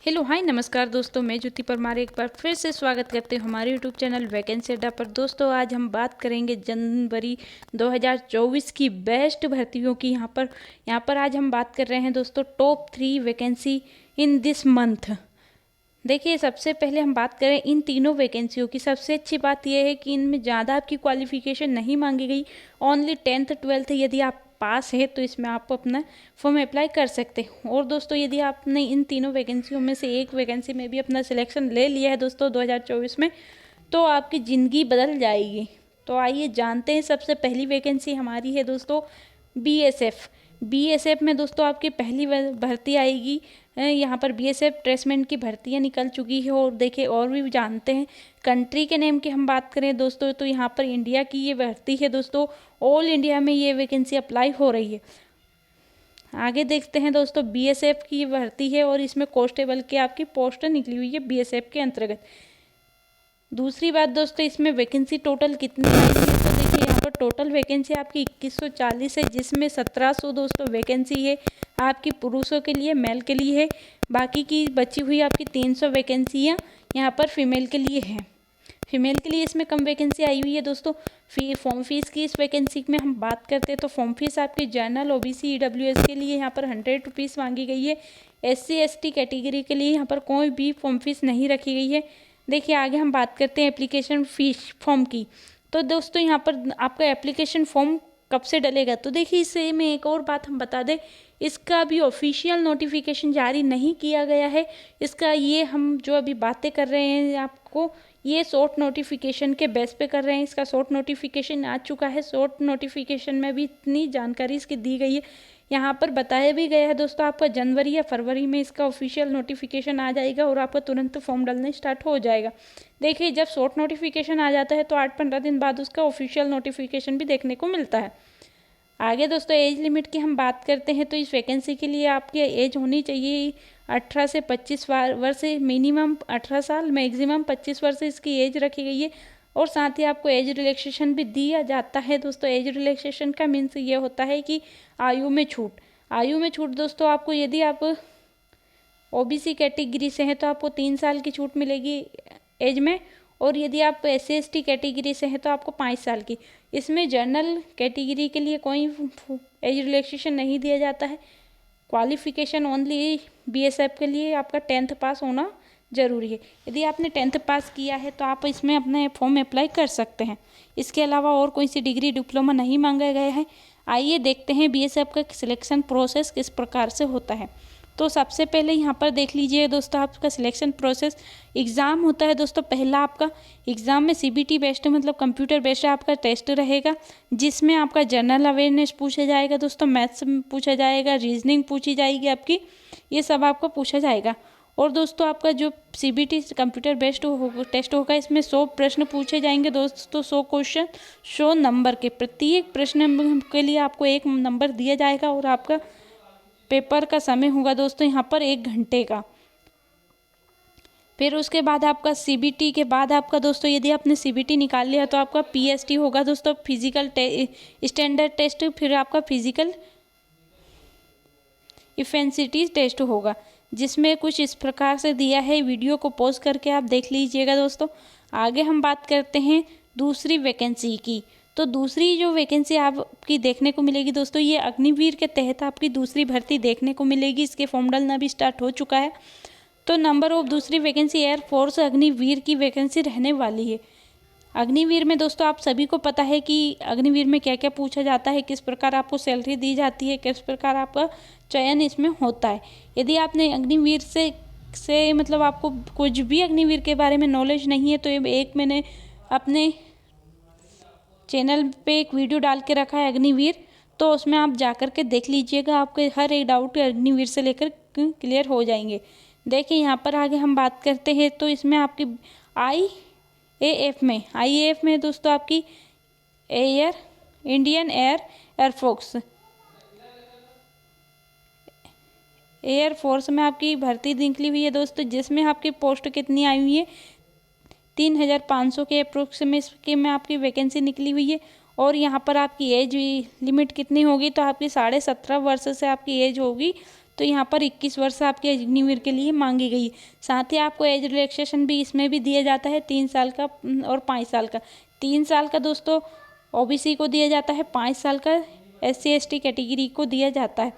Hello hi नमस्कार दोस्तों, मैं ज्योति परमार एक बार फिर से स्वागत करते हैं हमारे यूट्यूब चैनल वैकेंसी अड्डा पर। दोस्तों आज हम बात करेंगे जनवरी 2024 की बेस्ट भर्तियों की। यहाँ पर आज हम बात कर रहे हैं दोस्तों top 3 vacancy in this month. देखिए, सबसे पहले हम बात करें इन तीनों वैकेंसियों की। सबसे अच्छी बात यह है कि इनमें ज़्यादा आपकी क्वालिफिकेशन नहीं मांगी गई। ओनली 10th 12th यदि आप पास है तो इसमें आप अपना फॉर्म अप्लाई कर सकते हैं। और दोस्तों यदि आपने इन तीनों वैकेंसियों में से एक वैकेंसी में भी अपना सिलेक्शन ले लिया है दोस्तों 2024 में, तो आपकी ज़िंदगी बदल जाएगी। तो आइए जानते हैं। सबसे पहली वैकेंसी हमारी है दोस्तों बीएसएफ। बीएसएफ में दोस्तों आपकी पहली भर्ती आएगी। यहाँ पर बीएसएफ ट्रेसमेंट की भर्तियाँ निकल चुकी है। और देखिए और भी जानते हैं कंट्री के नेम की हम बात करें दोस्तों, तो यहाँ पर इंडिया की ये भर्ती है दोस्तों। ऑल इंडिया में ये वैकेंसी अप्लाई हो रही है। आगे देखते हैं दोस्तों, बीएसएफ की भर्ती है और इसमें कांस्टेबल की आपकी पोस्ट निकली हुई है बीएसएफ के अंतर्गत। दूसरी बात दोस्तों, इसमें वैकेंसी टोटल कितनी आई है तो देखिए यहाँ पर टोटल वैकेंसी आपकी 2140 है, जिसमें 1700 दोस्तों वैकेंसी है आपकी पुरुषों के लिए, मेल के लिए है। बाकी की बची हुई आपकी 300 वैकेंसियाँ यहाँ पर फीमेल के लिए है। फीमेल के लिए इसमें कम वैकेंसी आई हुई है दोस्तों। फॉर्म फीस की इस वैकेंसी में हम बात करते हैं तो फॉर्म फीस आपकी जनरल ओबीसी ईडब्ल्यूएस के लिए यहाँ पर 100 रुपीज़ मांगी गई है। एससी एसटी कैटेगरी के लिए यहाँ पर कोई भी फॉर्म फीस नहीं रखी गई है। देखिए आगे हम बात करते हैं एप्लीकेशन फीस फॉर्म की। तो दोस्तों यहाँ पर आपका एप्लीकेशन फॉर्म कब से डलेगा, तो देखिए इससे में एक और बात हम बता दें, इसका भी ऑफिशियल नोटिफिकेशन जारी नहीं किया गया है। इसका ये हम जो अभी बातें कर रहे हैं आपको, ये शॉर्ट नोटिफिकेशन के बेस पे कर रहे हैं। इसका शॉर्ट नोटिफिकेशन आ चुका है। शॉर्ट नोटिफिकेशन में भी इतनी जानकारी इसकी दी गई है, यहाँ पर बताया भी गया है दोस्तों आपका जनवरी या फरवरी में इसका ऑफिशियल नोटिफिकेशन आ जाएगा और आपका तुरंत फॉर्म डालने स्टार्ट हो जाएगा। देखिए जब शॉर्ट नोटिफिकेशन आ जाता है तो 8-15 दिन बाद उसका ऑफिशियल नोटिफिकेशन भी देखने को मिलता है। आगे दोस्तों एज लिमिट की हम बात करते हैं तो इस वैकेंसी के लिए आपकी एज होनी चाहिए 18 से 25 वर्ष, मिनिमम 18 साल, मैक्सिमम 25 वर्ष इसकी एज रखी गई है। और साथ ही आपको एज रिलैक्सेशन भी दिया जाता है दोस्तों। एज रिलैक्सेशन का मीन्स ये होता है कि आयु में छूट दोस्तों आपको, यदि आप ओबीसी कैटेगरी से हैं तो आपको 3 साल की छूट मिलेगी एज में, और यदि आप एससी एसटी कैटेगरी से हैं तो आपको 5 साल की। इसमें जनरल कैटेगरी के लिए कोई एज रिलैक्सेशन नहीं दिया जाता है। क्वालिफिकेशन ओनली बीएसएफ के लिए आपका 10th पास होना ज़रूरी है। यदि आपने 10th पास किया है तो आप इसमें अपने फॉर्म अप्लाई कर सकते हैं। इसके अलावा और कोई सी डिग्री डिप्लोमा नहीं मांगा गया है। आइए देखते हैं बीएसएफ का सिलेक्शन प्रोसेस किस प्रकार से होता है। तो सबसे पहले यहाँ पर देख लीजिए दोस्तों, आपका सिलेक्शन प्रोसेस एग्ज़ाम होता है दोस्तों। पहला आपका एग्ज़ाम में सीबीटी बेस्ड मतलब कंप्यूटर बेस्ड आपका टेस्ट रहेगा, जिसमें आपका जनरल अवेयरनेस पूछा जाएगा दोस्तों, मैथ्स पूछा जाएगा, रीजनिंग पूछी जाएगी आपकी, ये सब आपको पूछा जाएगा। और दोस्तों आपका जो सीबीटी कंप्यूटर बेस्ड टेस्ट होगा, इसमें 100 प्रश्न पूछे जाएंगे दोस्तों। 100 क्वेश्चन 100 नंबर के, प्रत्येक प्रश्न के लिए आपको 1 नंबर दिया जाएगा। और आपका पेपर का समय होगा दोस्तों यहाँ पर 1 घंटे का। फिर उसके बाद आपका सीबीटी के बाद आपका दोस्तों, यदि आपने सीबीटी निकाल लिया तो आपका पीएसटी होगा दोस्तों, फिजिकल स्टैंडर्ड टेस्ट। फिर आपका फिजिकल इफेंसिटी टेस्ट होगा, जिसमें कुछ इस प्रकार से दिया है। वीडियो को पॉज करके आप देख लीजिएगा दोस्तों। आगे हम बात करते हैं दूसरी वैकेंसी की। तो दूसरी जो वैकेंसी आपकी देखने को मिलेगी दोस्तों, ये अग्निवीर के तहत आपकी दूसरी भर्ती देखने को मिलेगी। इसके फॉर्म डालना भी स्टार्ट हो चुका है। तो नंबर ऑफ दूसरी वैकेंसी एयरफोर्स अग्निवीर की वैकेंसी रहने वाली है। अग्निवीर में दोस्तों आप सभी को पता है कि अग्निवीर में क्या क्या पूछा जाता है, किस प्रकार आपको सैलरी दी जाती है, किस प्रकार आपका चयन इसमें होता है। यदि आपने अग्निवीर से मतलब आपको कुछ भी अग्निवीर के बारे में नॉलेज नहीं है, तो एक मैंने अपने चैनल पे एक वीडियो डाल के रखा है अग्निवीर, तो उसमें आप जाकर के देख लीजिएगा। आपके हर एक डाउट अग्निवीर से लेकर क्लियर हो जाएंगे। देखिए यहाँ पर आगे हम बात करते हैं तो इसमें आपकी आईएएफ में दोस्तों आपकी इंडियन एयरफोर्स में आपकी भर्ती निकली हुई है दोस्तों, जिसमें आपकी पोस्ट कितनी आई हुई है 3500 के अप्रोक्सीमेट में आपकी वैकेंसी निकली हुई है। और यहाँ पर आपकी एज लिमिट कितनी होगी, तो आपकी 17.5 वर्ष से आपकी एज होगी तो यहाँ पर 21 वर्ष आपके अग्निवीर के लिए मांगी गई है। साथ ही आपको एज रिलैक्सेशन भी इसमें भी दिया जाता है 3 साल का और 5 साल का। 3 साल का दोस्तों ओबीसी को दिया जाता है, 5 साल का SC ST कैटेगरी को दिया जाता है।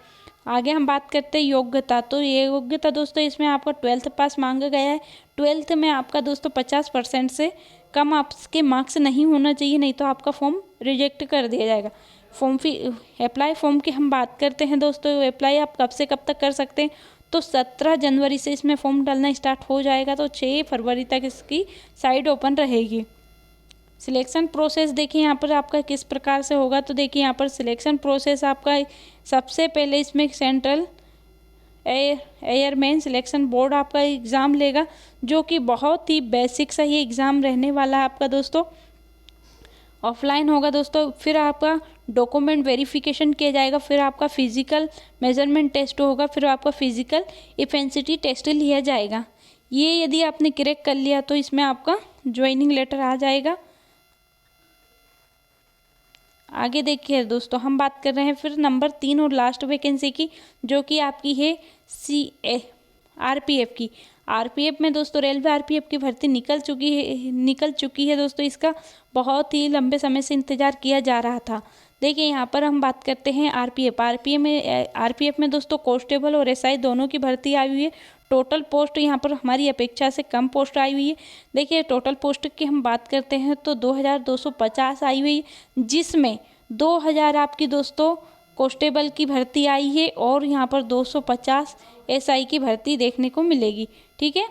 आगे हम बात करते हैं योग्यता। तो ये योग्यता दोस्तों इसमें आपका 12th पास मांगा गया है। 12th में आपका दोस्तों 50% से कम आपके मार्क्स नहीं होना चाहिए, नहीं तो आपका फॉर्म रिजेक्ट कर दिया जाएगा। फॉर्म फी अप्लाई फॉर्म की हम बात करते हैं दोस्तों। अप्लाई आप कब से कब तक कर सकते हैं, तो 17 जनवरी से इसमें फॉर्म डालना स्टार्ट हो जाएगा, तो 6 फरवरी तक इसकी साइट ओपन रहेगी। सिलेक्शन प्रोसेस देखिए यहाँ पर आपका किस प्रकार से होगा। तो देखिए यहाँ पर सिलेक्शन प्रोसेस आपका सबसे पहले इसमें सेंट्रल एयरमैन सिलेक्शन बोर्ड आपका एग्ज़ाम लेगा, जो कि बहुत ही बेसिक सा ही एग्ज़ाम रहने वाला है आपका दोस्तों। ऑफलाइन होगा दोस्तों। फिर आपका डॉक्यूमेंट वेरिफिकेशन किया जाएगा, फिर आपका फिजिकल मेजरमेंट टेस्ट होगा, फिर आपका फिजिकल एफिशिएंसी टेस्ट लिया जाएगा। ये यदि आपने क्रैक कर लिया तो इसमें आपका ज्वाइनिंग लेटर आ जाएगा। आगे देखिए दोस्तों, हम बात कर रहे हैं फिर नंबर 3 और लास्ट वैकेंसी की, जो कि आपकी है RPF की। RPF में दोस्तों रेलवे RPF की भर्ती निकल चुकी है दोस्तों। इसका बहुत ही लंबे समय से इंतज़ार किया जा रहा था। देखिए यहाँ पर हम बात करते हैं RPF में दोस्तों कांस्टेबल और SI दोनों की भर्ती आई हुई है। टोटल पोस्ट यहाँ पर हमारी अपेक्षा से कम पोस्ट आई हुई है। देखिए टोटल पोस्ट की हम बात करते हैं तो 2250 आई हुई है, जिसमें 2000 आपकी दोस्तों कांस्टेबल की भर्ती आई है और यहाँ पर 250 SI की भर्ती देखने को मिलेगी। ठीक है,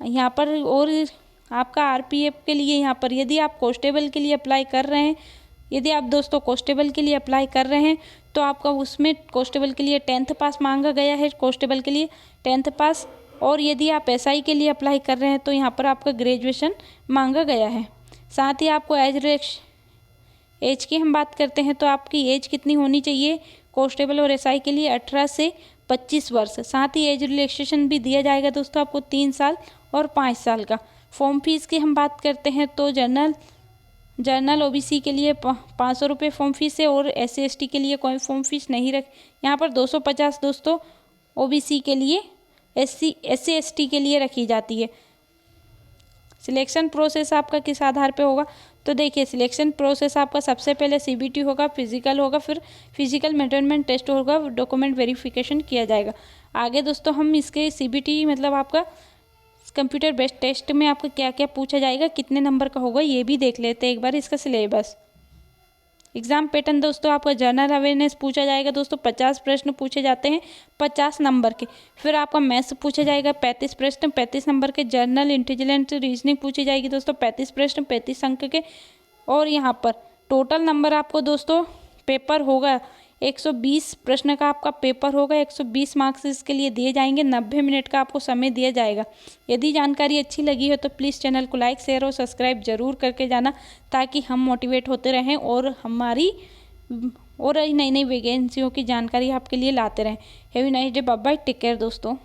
यहाँ पर और आपका RPF के लिए यहाँ पर यदि आप कांस्टेबल के लिए अप्लाई कर रहे हैं, यदि आप दोस्तों कांस्टेबल के लिए अप्लाई कर रहे हैं तो आपका उसमें कांस्टेबल के लिए 10th पास मांगा गया है, कांस्टेबल के लिए 10th पास। और यदि आप SI के लिए अप्लाई कर रहे हैं तो यहाँ पर आपका ग्रेजुएशन मांगा गया है। साथ ही आपको एज की हम बात करते हैं तो आपकी एज कितनी होनी चाहिए कांस्टेबल और SI के लिए, 18 से 25 वर्ष। साथ ही एज रिलैक्सेशन भी दिया जाएगा दोस्तों आपको 3 साल और 5 साल का। फॉर्म फीस की हम बात करते हैं तो जनरल OBC के लिए 500 रुपये फॉर्म फीस है और SC ST के लिए कोई फॉर्म फीस नहीं यहाँ पर 250 दोस्तों OBC के लिए, SC ST के लिए रखी जाती है। सिलेक्शन प्रोसेस आपका किस आधार पे होगा, तो देखिए सिलेक्शन प्रोसेस आपका सबसे पहले CBT होगा, फिजिकल होगा, फिर फिजिकल मेजरमेंट टेस्ट होगा, डॉक्यूमेंट वेरिफिकेशन किया जाएगा। आगे दोस्तों हम इसके CBT मतलब आपका कंप्यूटर बेस्ड टेस्ट में आपका क्या क्या पूछा जाएगा, कितने नंबर का होगा, ये भी देख लेते हैं एक बार इसका सिलेबस। एग्जाम पैटर्न दोस्तों आपका जनरल अवेयरनेस पूछा जाएगा दोस्तों, 50 प्रश्न पूछे जाते हैं 50 नंबर के। फिर आपका मैथ्स पूछा जाएगा 35 प्रश्न 35 नंबर के। जनरल इंटेलिजेंस रीजनिंग पूछी जाएगी दोस्तों 35 प्रश्न 35 अंक के। और यहाँ पर टोटल नंबर आपको दोस्तों पेपर होगा 120 प्रश्न का आपका पेपर होगा, 120 मार्क्स इसके लिए दिए जाएंगे, 90 मिनट का आपको समय दिया जाएगा। यदि जानकारी अच्छी लगी हो तो प्लीज़ चैनल को लाइक शेयर और सब्सक्राइब जरूर करके जाना, ताकि हम मोटिवेट होते रहें और हमारी और नई नई वैकेंसियों की जानकारी आपके लिए लाते रहें। Have a nice day, bye bye, take care दोस्तों।